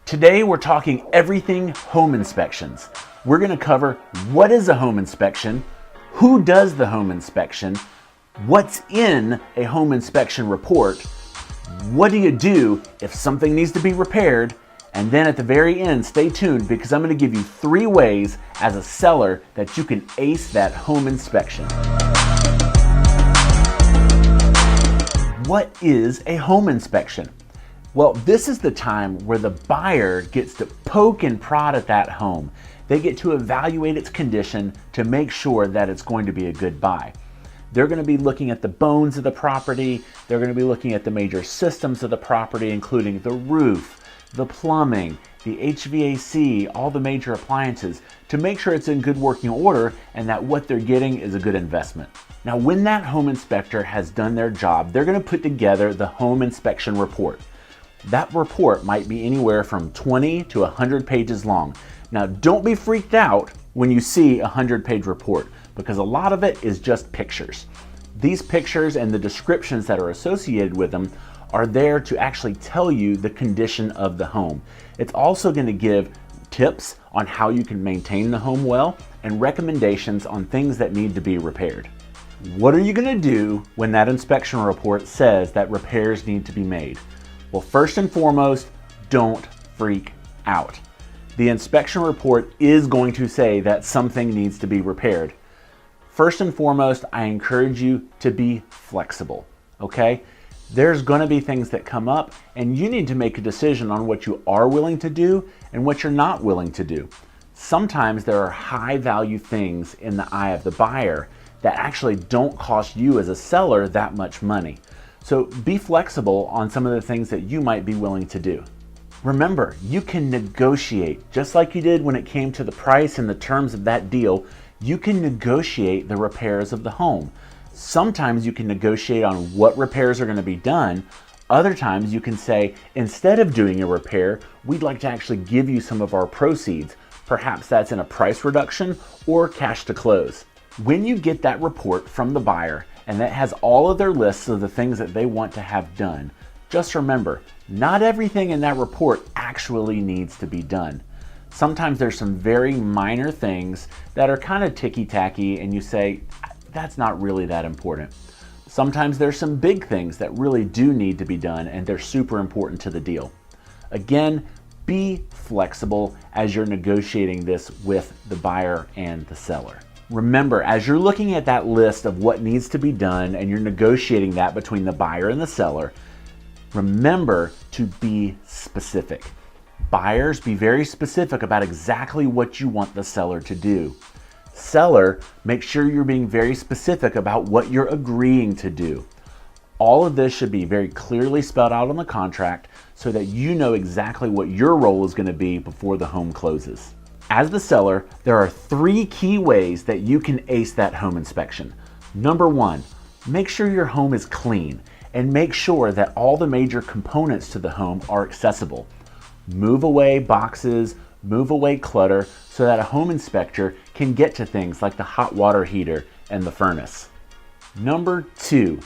Today we're talking everything home inspections. We're going to cover what is a home inspection, who does the home inspection, what's in a home inspection report, what do you do if something needs to be repaired, and then at the very end, stay tuned because I'm going to give you 3 ways as a seller that you can ace that home inspection. What is a home inspection? Well, this is the time where the buyer gets to poke and prod at that home. They get to evaluate its condition to make sure that it's going to be a good buy. They're going to be looking at the bones of the property. They're going to be looking at the major systems of the property, including the roof, the plumbing, the HVAC, all the major appliances, to make sure it's in good working order and that what they're getting is a good investment. Now, when that home inspector has done their job, they're going to put together the home inspection report. That report might be anywhere from 20 to 100 pages long. Now, don't be freaked out when you see a 100-page report, because a lot of it is just pictures. These pictures and the descriptions that are associated with them are there to actually tell you the condition of the home. It's also going to give tips on how you can maintain the home well and recommendations on things that need to be repaired. What are you going to do when that inspection report says that repairs need to be made? Well, first and foremost, don't freak out. The inspection report is going to say that something needs to be repaired. First and foremost, I encourage you to be flexible, okay? There's going to be things that come up and you need to make a decision on what you are willing to do and what you're not willing to do. Sometimes there are high value things in the eye of the buyer that actually don't cost you as a seller that much money. So be flexible on some of the things that you might be willing to do. Remember, you can negotiate, just like you did when it came to the price and the terms of that deal. You can negotiate the repairs of the home. Sometimes you can negotiate on what repairs are going to be done. Other times you can say, instead of doing a repair, we'd like to actually give you some of our proceeds. Perhaps that's in a price reduction or cash to close. When you get that report from the buyer and that has all of their lists of the things that they want to have done, just remember, not everything in that report actually needs to be done. Sometimes there's some very minor things that are kind of ticky-tacky and you say, that's not really that important. Sometimes there's some big things that really do need to be done and they're super important to the deal. Again, be flexible as you're negotiating this with the buyer and the seller. Remember, as you're looking at that list of what needs to be done and you're negotiating that between the buyer and the seller, remember to be specific. Buyers, be very specific about exactly what you want the seller to do. Seller, make sure you're being very specific about what you're agreeing to do. All of this should be very clearly spelled out on the contract so that you know exactly what your role is going to be before the home closes. As the seller, there are 3 key ways that you can ace that home inspection. Number 1, make sure your home is clean and make sure that all the major components to the home are accessible. Move away boxes, move away clutter so that a home inspector can get to things like the hot water heater and the furnace. Number 2,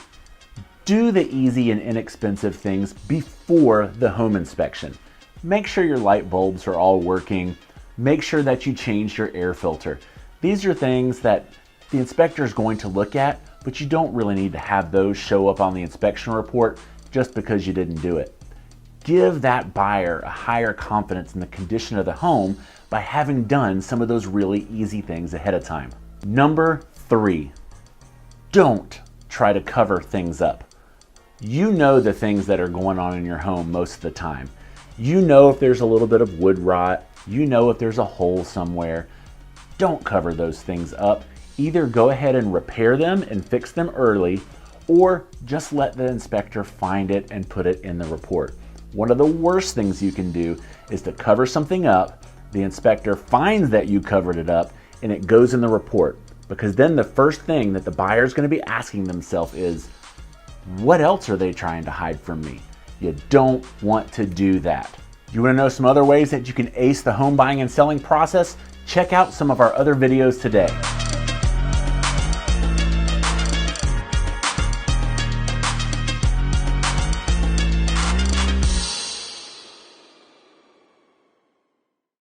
do the easy and inexpensive things before the home inspection. Make sure your light bulbs are all working. Make sure that you change your air filter. These are things that the inspector is going to look at, but you don't really need to have those show up on the inspection report just because you didn't do it. Give that buyer a higher confidence in the condition of the home by having done some of those really easy things ahead of time. Number 3, don't try to cover things up. You know the things that are going on in your home most of the time. You know if there's a little bit of wood rot. You know if there's a hole somewhere. Don't cover those things up. Either go ahead and repair them and fix them early, or just let the inspector find it and put it in the report. One of the worst things you can do is to cover something up, the inspector finds that you covered it up, and it goes in the report. Because then the first thing that the buyer is going to be asking themselves is, what else are they trying to hide from me? You don't want to do that. You want to know some other ways that you can ace the home buying and selling process? Check out some of our other videos today.